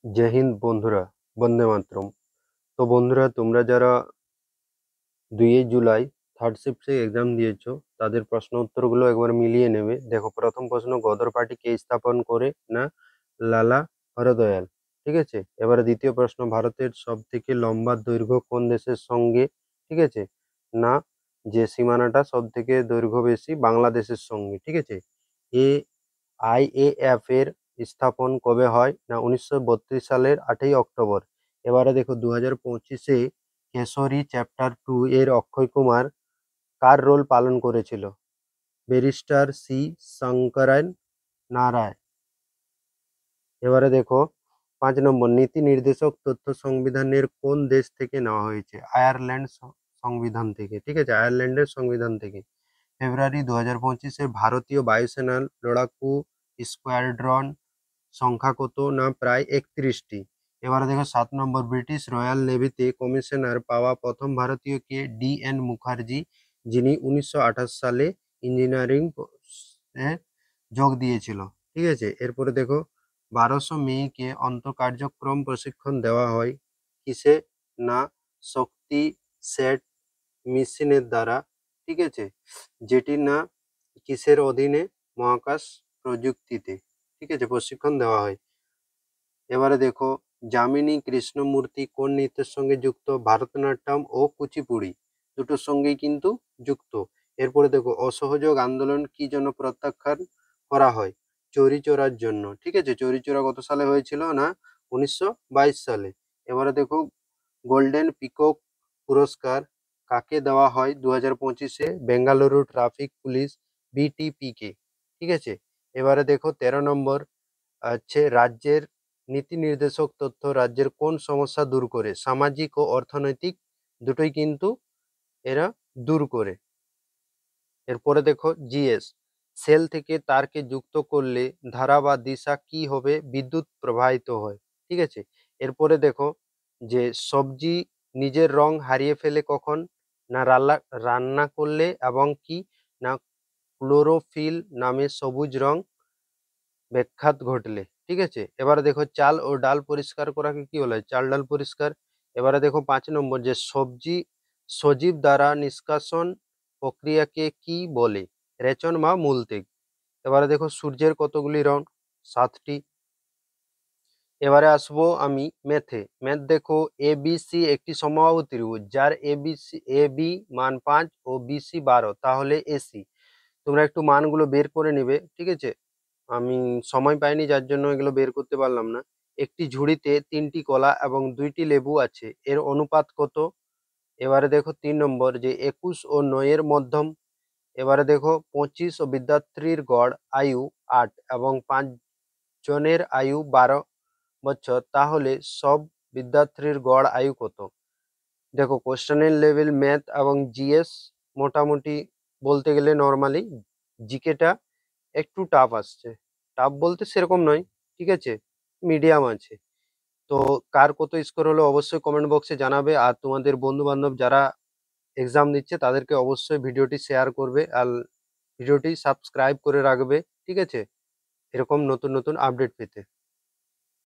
জয় হিন্দ বন্ধুরা, বন্দে মাতরম। তো বন্ধুরা, তোমরা যারা 2 জুলাই থার্ড শিফটে এক্সাম দিয়েছো তাদের প্রশ্ন উত্তরগুলো একবার মিলিয়ে নেবে। দেখো, প্রথম প্রশ্ন, গদর পার্টি কে স্থাপন করে? না লালা হরদয়াল। ঠিক আছে। এবারে দ্বিতীয় প্রশ্ন, ভারতের সব থেকে লম্বা দৈর্ঘ্য কোন দেশের সঙ্গে? ঠিক আছে। না, যে সীমানাটা সব থেকে দৈর্ঘ্য বেশি বাংলাদেশের সঙ্গে। ঠিক আছে। এ আইএএফ এর স্থাপন কবে হয়? না 1932 সালের 8ই অক্টোবর। এবারে দেখো, 2025-এ কেশরী চ্যাপ্টার 2 এর অক্ষয় কুমার কার রোল পালন করেছিল? ব্যারিস্টার সি শঙ্করন নারায়। এবারে দেখো, 5 নম্বর, নীতি নির্দেশক তথ্য সংবিধানের কোন দেশ থেকে নেওয়া হয়েছে? আয়ারল্যান্ড সংবিধান থেকে। ঠিক আছে, আয়ারল্যান্ডের সংবিধান থেকে। ফেব্রুয়ারি 2025-এ ভারতীয় বায়ুসেনার লড়াকু স্কোয়াড্রন সংখ্যা কত? না প্রায় 31টি। এবারে দেখো 7 নম্বর, ব্রিটিশ রয়্যাল নেভিতে কমিশনার পাওয়া প্রথম ভারতীয় কে? DN মুখার্জি, যিনি 1928 সালে ইঞ্জিনিয়ারিং এ যোগ দিয়েছিল। ঠিক আছে। এরপরে দেখো, 1200 মেয়েকে অন্তঃকার্যক্রম প্রশিক্ষণ দেওয়া হয় কিসে? না শক্তি সেট মেশিনের দ্বারা। ঠিক আছে, যেটি না কিসের অধীনে? মহাকাশ প্রযুক্তিতে। ঠিক আছে, প্রশিক্ষণ দেওয়া হয়। এবারে দেখো, যামিনী কৃষ্ণমূর্তি কোন নৃত্যের সঙ্গে যুক্ত? ভারতনাট্যম ও কুচিপুড়ি, দুটোর সঙ্গেই কিন্তু যুক্ত। এরপরে দেখো, অসহযোগ আন্দোলন কি জন্য প্রত্যাখ্যান করা হয়? চৌরি চৌরার জন্য। ঠিক আছে, চৌরি চৌরা কত সালে হয়েছিল? না 1922 সালে। এবারে দেখো, গোল্ডেন পিকক পুরস্কার কাকে দেওয়া হয় 2025-এ? বেঙ্গালুরু ট্রাফিক পুলিশ BTP কে। ঠিক আছে। এবারে দেখো 13 নম্বর, রাজ্যের নীতি নির্দেশক তথ্য রাজ্যের কোন সমস্যা দূর করে? সামাজিক ও অর্থনৈতিক, দুটোই কিন্তু এরা দূর করে। এরপরে দেখো, GS, সেল থেকে তারকে যুক্ত করলে ধারা বা দিশা কি হবে? বিদ্যুৎ প্রবাহিত হয়। ঠিক আছে। এরপরে দেখো, যে সবজি নিজের রং হারিয়ে ফেলে কখন? না রান্না করলে, এবং কি? না ক্লোরোফিল নামে সবুজ রং ব্যাঘাত ঘটলে। ঠিক আছে। এবারে দেখো, চাল ও ডাল পরিষ্কার করাকে কি বলে? চাল ডাল পরিষ্কার। এবারে দেখো 5 নম্বর, যে সবজি সজীব দ্বারা নিষ্কাশন প্রক্রিয়াকে কি বলে? রেচন বা মূলত্যাগ। এবারে দেখো, সূর্যের কতগুলি রং? 7টি। এবারে আসবো আমি ম্যাথ দেখো, ABC একটি সমবাহু ত্রিভুজ যার AB মান 5 ও BC 12, তাহলে AC। তোমরা একটু মানগুলো বের করে নিবে। ঠিক আছে, আমি সময় পাইনি যার জন্য এগুলো বের করতে পারলাম না। একটি ঝুড়িতে 3টি কলা এবং 2টি লেবু আছে, এর অনুপাত কত? এবারে দেখো 3 নম্বর, যে 21 ও 9 এর মধ্যম। এবারে দেখো, 25 ও বিদ্যার্থীর গড় আয়ু 8 এবং 5 জনের আয়ু 12 বছর, তাহলে সব বিদ্যার্থীর গড় আয়ু কত? দেখো, কোশ্চেনের লেভেল ম্যাথ এবং GS মোটামুটি বলতে গেলে নর্মালি, জিকেটা একটু টাফ আসছে। টাফ বলতে সেরকম নয়, ঠিক আছে, মিডিয়াম আছে। তো কার কত স্কোর হলো অবশ্যই কমেন্ট বক্সে জানাবে, আর তোমাদের বন্ধু বান্ধব যারা এক্সাম দিচ্ছে তাদেরকে অবশ্যই ভিডিওটি শেয়ার করবে, আর ভিডিওটি সাবস্ক্রাইব করে রাখবে। ঠিক আছে, এরকম নতুন নতুন আপডেট পেতে।